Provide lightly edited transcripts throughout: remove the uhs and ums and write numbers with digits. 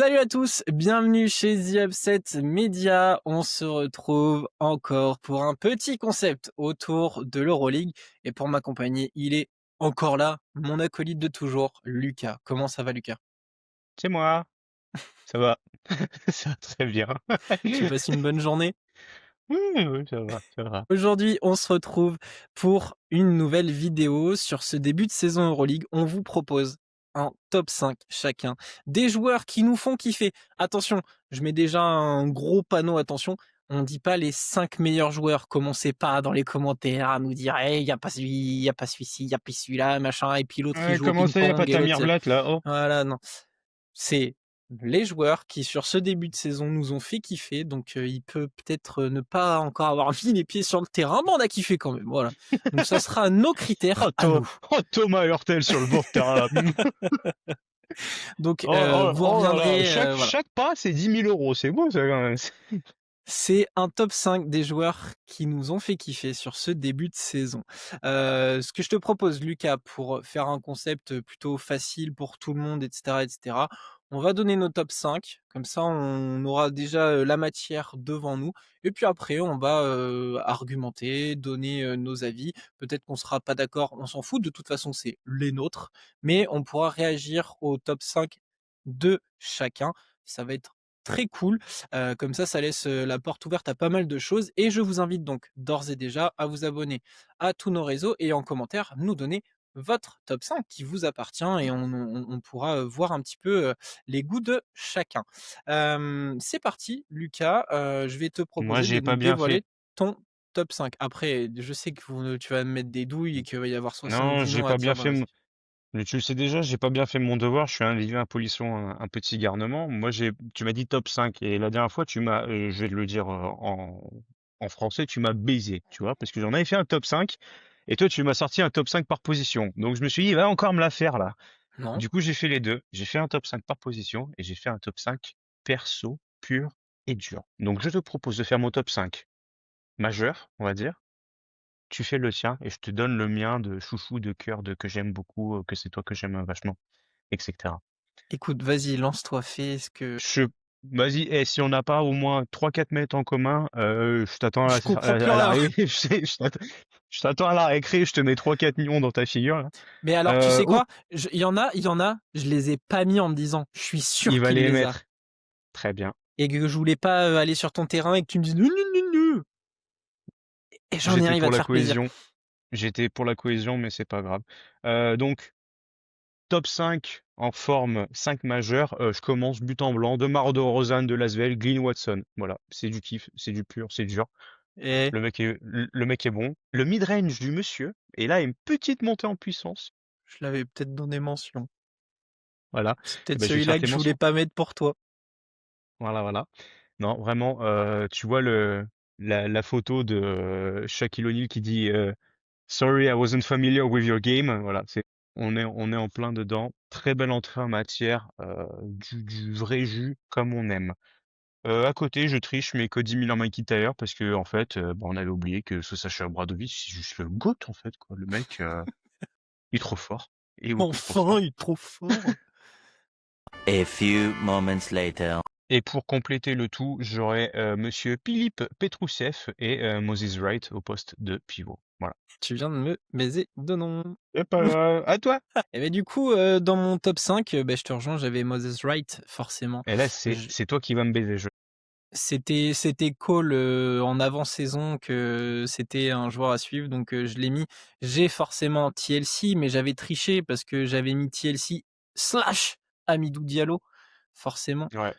Salut à tous, bienvenue chez The Upset Media. On se retrouve encore pour un petit concept autour de l'Euroleague. Et pour m'accompagner, il est encore là, mon acolyte de toujours, Lucas. Comment ça va, Lucas? C'est moi, ça va, ça va très bien. Tu passes une bonne journée? Oui, oui, ça va, ça va. Aujourd'hui, on se retrouve pour une nouvelle vidéo sur ce début de saison Euroleague. On vous propose un top 5 chacun des joueurs qui nous font kiffer. Attention, je mets déjà un gros panneau, attention. On dit pas les 5 meilleurs joueurs. Commencez pas dans les commentaires à nous dire, il y a pas celui, il y a pas celui-ci, il y a pas celui-là, machin. Et puis l'autre, il Ouais, joue au comment ça, y a pas ping-pong et l'autre, Tamir Blatt là? Oh, voilà, non. C'est les joueurs qui, sur ce début de saison, nous ont fait kiffer. Donc, il peut peut-être ne pas encore avoir mis les pieds sur le terrain, mais on a kiffé quand même. Voilà. Donc, ça sera nos critères oh, à nous. Thomas Hurtel sur le bord de terrain là. Donc, Oh, oh, vous oh là là, reviendrez. chaque, Voilà. chaque pas c'est 10 000 euros, c'est beau ça quand même. C'est un top 5 des joueurs qui nous ont fait kiffer sur ce début de saison. Ce que je te propose, Lucas, pour faire un concept plutôt facile pour tout le monde, etc., on va donner nos top 5. Comme ça, on aura déjà la matière devant nous. Et puis après, on va argumenter, donner nos avis. Peut-être qu'on sera pas d'accord, on s'en fout. De toute façon, c'est les nôtres. Mais on pourra réagir au top 5 de chacun. Ça va être très cool. Comme ça laisse la porte ouverte à pas mal de choses. Et je vous invite donc d'ores et déjà à vous abonner à tous nos réseaux et en commentaire nous donner votre top 5 qui vous appartient et on pourra voir un petit peu les goûts de chacun. C'est parti, Lucas. Je vais te Moi proposer de j'ai nous pas bien fait. dévoiler ton top 5. Après, je sais que tu vas me mettre des douilles et qu'il va y avoir Non, 70 j'ai noms à pas dire bien dans fait. la suite. Mais tu le sais déjà, j'ai pas bien fait mon devoir. Je suis arrivé un polisson, un petit garnement. Moi tu m'as dit top 5 et la dernière fois tu m'as, je vais te le dire en français, tu m'as baisé, tu vois, parce que j'en avais fait un top 5 et toi tu m'as sorti un top 5 par position. Donc je me suis dit, il va encore me la faire là. Non? Du coup, j'ai fait les deux. J'ai fait un top 5 par position et j'ai fait un top 5 perso, pur et dur. Donc, je te propose de faire mon top 5 majeur, on va dire. Tu fais le tien et je te donne le mien de chouchou, de cœur, de que j'aime beaucoup, que c'est toi que j'aime vachement, etc. Écoute, vas-y, lance-toi, fais ce que... Je, vas-y, et si on n'a pas au moins 3-4 mètres en commun, je t'attends Je comprends plus à rien. l'arrêt. Je t'attends à la récré, je te mets 3-4 millions dans ta figure, là. Mais alors, tu sais Oh, quoi? Il y en a, je les ai pas mis en me disant, je suis il sûr va qu'il les les a. mettre. Très bien. Et que je voulais pas aller sur ton terrain et que tu me dises, non, non, non, non. Et j'en ai un, J'étais il va pour te la faire plaisir. cohésion. J'étais pour la cohésion, mais c'est pas grave. Donc, top 5 en forme 5 majeur. Je commence but en blanc. DeMar DeRozan de Lasvel, Glyn Watson. Voilà, c'est du kiff, c'est du pur, c'est dur. Et Le mec est bon. Le mid-range du monsieur. Et là, une petite montée en puissance. je l'avais peut-être donné mention. Voilà. C'est Et peut-être ben, je vais faire celui-là tes que je voulais mentions. pas mettre pour toi. Voilà, voilà. Non, vraiment, tu vois la photo de Shaquille O'Neal qui dit Sorry, I wasn't familiar with your game. Voilà, on est en plein dedans. Très belle entrée en matière, du vrai jus comme on aime. À côté, je triche, mais Cody Miller-McIntyre parce que en fait, bah, on avait oublié que ce Sacha Obradovic, c'est juste le GOAT en fait, quoi. Le mec, il est trop fort et beaucoup trop Enfin, fort. il est trop fort. A few moments later. Et pour compléter le tout, j'aurai Monsieur Philippe Petrousev et Moses Wright au poste de pivot. Voilà. Tu viens de me baiser de nom. C'est pas grave. À toi. Et ben du coup, dans mon top 5, je te rejoins, j'avais Moses Wright, forcément. Et là, c'est toi qui vas me baiser. C'était call, en avant-saison que c'était un joueur à suivre, donc je l'ai mis. J'ai forcément TLC, mais j'avais triché parce que j'avais mis TLC slash Hamidou Diallo, forcément. Ouais.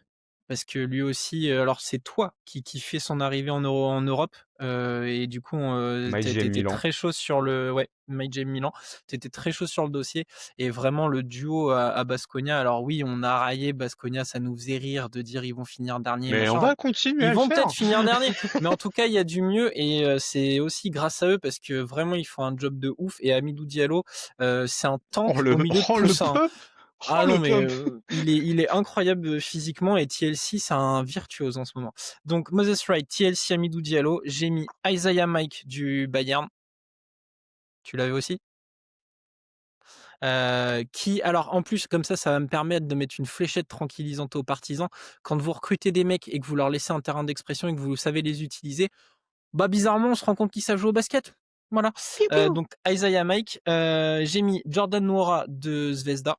Parce que lui aussi, alors c'est toi qui fait son arrivée en Europe, et du coup, Mike tu J. étais Milan. très chaud sur le ouais, MyJ Milan. Tu étais très chaud sur le dossier et vraiment le duo à Baskonia, alors oui, on a raillé Baskonia, ça nous faisait rire de dire: «Ils vont finir dernier», Mais on machin. va continuer à Ils le vont peut-être faire. finir dernier, mais en tout cas, il y a du mieux et c'est aussi grâce à eux parce que vraiment ils font un job de ouf et Hamidou Diallo, c'est un Oh tank le, au milieu de oh tout le ça, hein. peuple. Oh Ah non, le mais peuple. il est incroyable physiquement et TLC, c'est un virtuose en ce moment. Donc Moses Wright, TLC, Hamidou Diallo. J'ai mis Isaiah Mike du Bayern. Tu l'avais aussi? Qui alors en plus comme ça va me permettre de mettre une fléchette tranquillisante aux partisans. Quand vous recrutez des mecs et que vous leur laissez un terrain d'expression et que vous savez les utiliser, bah, bizarrement on se rend compte qu'ils savent jouer au basket. Voilà. Piou-piou. Donc Isaiah Mike, j'ai mis Jordan Nwora de Zvezda,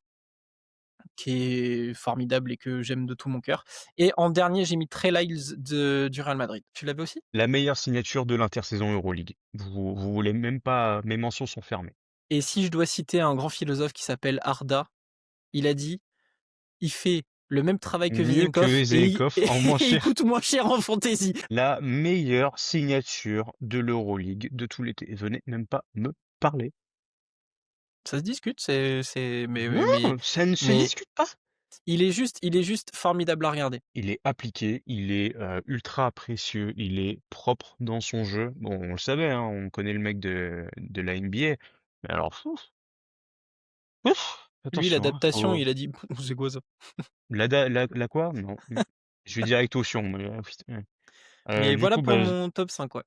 qui est formidable et que j'aime de tout mon cœur. Et en dernier, j'ai mis Trey Lyles du Real Madrid. Tu l'avais aussi? La meilleure signature de l'intersaison Euroleague. Vous voulez même pas, mes mentions sont fermées. Et si je dois citer un grand philosophe qui s'appelle Arda, il a dit: «Il fait le même travail que Mieux que Vezenkov et il Vezenkov en moins et il cher. coûte moins cher en fantasy». La meilleure signature de l'Euroleague de tout l'été. Venez même pas me parler. Ça se discute, c'est Non, ça ne se mais discute pas. il est juste formidable à regarder. Il est appliqué, il est ultra précieux, il est propre dans son jeu. Bon, on le savait, hein, on connaît le mec de la NBA. Mais alors, Lui, attention, hein, l'adaptation, il a dit: «C'est quoi ça?» la quoi? Non. Je vais dire avec caution, mais putain. Mais Du voilà coup, pour bah, mon top 5, ouais.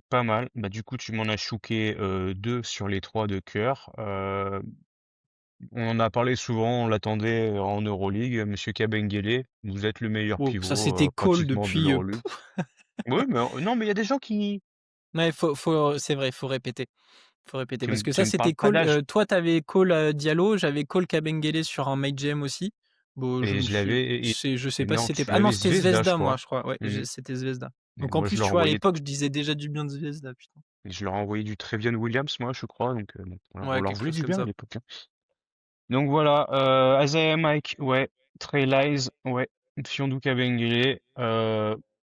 pas mal. Bah, du coup, tu m'en as shooké 2 sur les 3 de cœur. On en a parlé souvent, on l'attendait en Euroleague. Monsieur Kabengele, vous êtes le meilleur Bon, ça pivot c'était call pratiquement de depuis, l'Euroleague. Oui, mais non, mais il y a des gens ouais, faut c'est vrai, faut répéter. Faut répéter parce que qui ça me parlent c'était pas call, d'âge. toi t'avais call, Diallo, j'avais call Kabengele sur un Made Jam aussi. Bon, je Et me je suis l'avais c'est je sais et pas si non, c'était tu ah non, l'avais c'était Zvezda, je Zvezda moi crois. je crois, ouais, Mmh. c'était Zvezda. Et Donc en moi, plus, tu vois, à l'époque, je disais déjà du bien de Zvezda, putain. je leur ai envoyé du Trevion Williams, moi, je crois, donc bon, voilà, on Ouais, leur quelque voulait chose du comme bien à ça. l'époque, hein. Donc voilà, Isaiah Mike, ouais, Trey Lyles, ouais, Mfiondu Kabengele,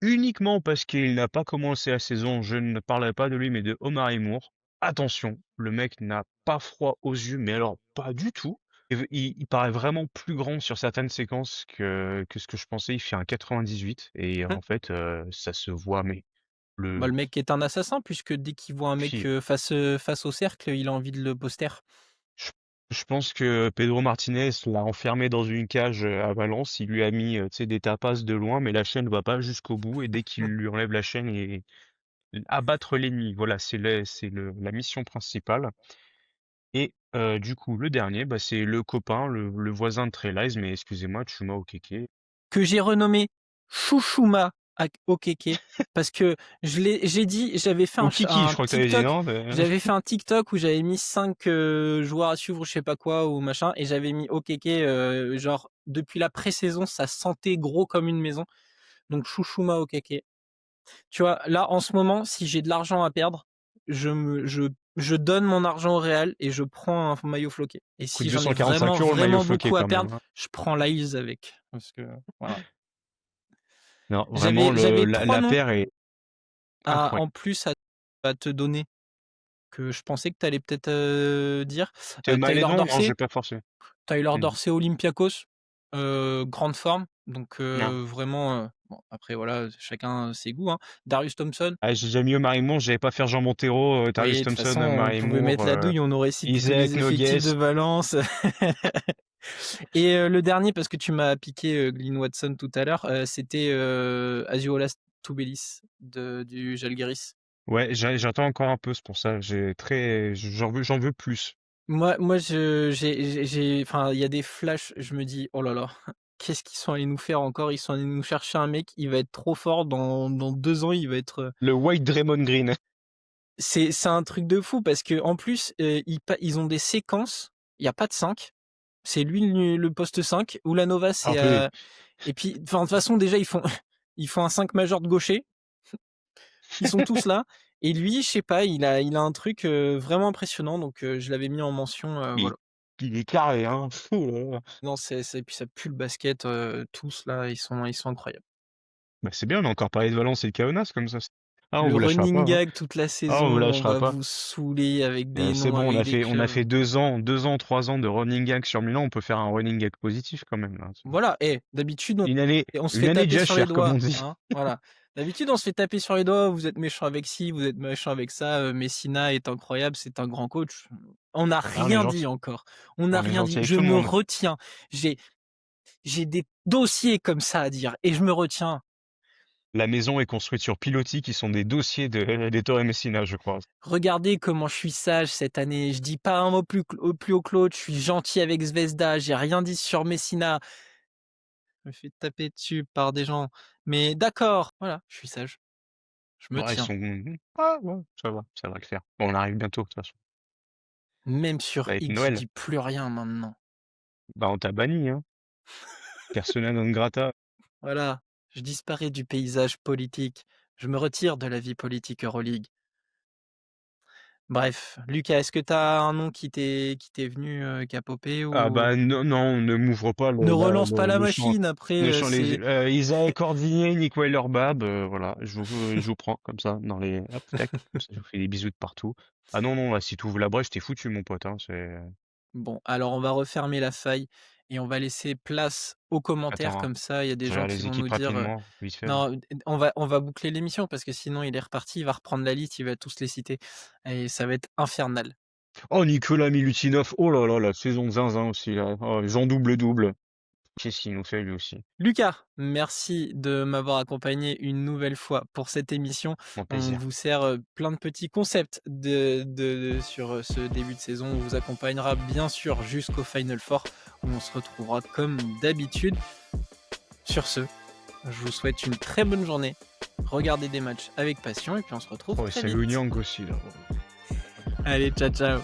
uniquement parce qu'il n'a pas commencé la saison, je ne parlerai pas de lui, mais de Omar Moore. Attention, le mec n'a pas froid aux yeux, mais alors pas du tout. Il paraît vraiment plus grand sur certaines séquences que ce que je pensais. Il fait un 98 et Mmh. en fait, ça se voit, mais Bah, le le mec est un assassin puisque dès qu'il voit un mec, puis face au cercle, il a envie de le poster. je, je pense que Pedro Martinez l'a enfermé dans une cage à Valence. Il lui a mis, tu sais, des tapas de loin, mais la chaîne va pas jusqu'au bout. Et dès qu'il lui enlève la chaîne et abattre l'ennemi, voilà, la mission principale. Et du coup, le dernier, bah, c'est le copain, le voisin de Trey Lyles, mais excusez-moi, Chuma Okeke. Que j'ai renommé Chouchouma Okeke parce que j'ai dit j'avais fait Okiki, je un crois que t'avais dit, TikTok non? j'avais fait un TikTok où j'avais mis 5 joueurs à suivre ou je sais pas quoi ou machin et j'avais mis Okeke, genre depuis la pré-saison, ça sentait gros comme une maison, donc Chouchouma Okeke. Tu vois, là, en ce moment, si j'ai de l'argent à perdre, je donne mon argent au Real et je prends un maillot floqué. Et Coûte si j'en ai 245 vraiment, € le maillot vraiment floqué beaucoup à quand même, perdre, hein. je prends Lyles avec. Parce que, voilà. Non, vraiment, J'avais trois la noms paire est en incroyable. plus à te donner que je pensais que tu allais peut-être dire. Tu m'as les Tyler noms? Non, Dorsey, j'ai pas forcé. Tyler Mmh. Dorsey Olympiakos, grande forme. Donc Non. vraiment, bon, après voilà, chacun ses goûts, hein. Darius Thompson. Ah, j'ai déjà mis Omar Moore, j'avais pas faire Jean Montero, Oui, Darius de toute Thompson, façon, on Omar pouvait Moore, mettre la douille, on aurait cité tous Isaac les effectifs de Nogues. Valence. Et le dernier, parce que tu m'as piqué Glyn Watson tout à l'heure, c'était Azuolas Tubelis du Žalgiris. Ouais, j'attends encore un peu, c'est pour ça. J'en veux plus. Moi, enfin, il y a des flashs, je me dis, oh là là, qu'est-ce qu'ils sont allés nous faire encore? Ils sont allés nous chercher un mec, il va être trop fort dans 2 ans, il va être. Le White Draymond Green. C'est un truc de fou parce que en plus, ils ont des séquences, il y a pas de 5. C'est lui le poste 5, Ulanova c'est, Alors que et puis enfin de toute façon déjà ils font ils font un 5 majeur de gaucher. Ils sont tous là et lui, je sais pas, il a un truc, vraiment impressionnant donc je l'avais mis en mention, il, voilà. il est carré, hein. Oh là là. Non, c'est puis ça pue le basket, tous là, ils sont incroyables. Bah, c'est bien, on a encore parlé de Valence et de Kaunas comme ça. Ah, on Le vous lâchera pas, running hein. gag toute la Ah, saison, on vous on lâchera va pas. vous saouler avec des C'est noms, bon, avec des on a clubs. fait 2 ans, 3 ans de running gag sur Milan. On peut faire un running gag positif quand même, là. Voilà, d'habitude on se Une fait année taper déjà sur les chère, comme on doigts, dit. hein, voilà. D'habitude, on se fait taper sur les doigts, vous êtes méchant avec ci, vous êtes méchant avec ça, Messina est incroyable, c'est un grand coach. On n'a Ah, on est rien dit gentil. encore. On n'a On est rien gentil dit. avec Je tout le me monde. retiens. J'ai des dossiers comme ça à dire et je me retiens. La maison est construite sur pilotis qui sont des dossiers d'Ettore Messina, je crois. Regardez comment je suis sage cette année. Je dis pas un mot plus haut que l'autre. Je suis gentil avec Zvezda. J'ai rien dit sur Messina. Je me fais taper dessus par des gens. Mais d'accord, voilà, je suis sage. Je me Ils tiens. sont... Ah, ouais, ça va le faire. Bon, on arrive bientôt, de toute façon. Même Ça sur va être X, je Noël. dis plus rien maintenant. Bah, on t'a banni, hein. Persona non grata. Voilà, je disparais du paysage politique. Je me retire de la vie politique Euroleague. Bref, Lucas, est-ce que tu as un nom qui t'est venu, qui a popé Ah ou bah non, non, ne m'ouvre pas ne relance pas la machine après, le champ c'est Isaiah Cordigné, Nick Weiler-Bab, voilà, je vous prends comme ça dans les hop, tac, comme ça je vous fais des bisous de partout. Ah non, non, là, si tu ouvres la brèche, t'es foutu, mon pote, hein, c'est... bon, alors on va refermer la faille et on va laisser place aux commentaires Attends, hein, comme ça, il y a des je gens regarde qui les vont nous équipes dire, rapidement, vite fait, là. non, on va boucler l'émission parce que sinon il est reparti, il va reprendre la liste, il va tous les citer et ça va être infernal. Oh, Nicolas Milutinov, oh là là, la saison de zinzin aussi, là. Oh, Jean double-double. Qu'est-ce qu'il nous fait, lui aussi? Lucas, merci de m'avoir accompagné une nouvelle fois pour cette émission. Mon On plaisir. vous sert plein de petits concepts sur ce début de saison. On vous accompagnera bien sûr jusqu'au Final Four où on se retrouvera comme d'habitude. Sur ce, je vous souhaite une très bonne journée. Regardez des matchs avec passion et puis on se retrouve Oh, très c'est vite. Yang aussi, là. Allez, ciao ciao.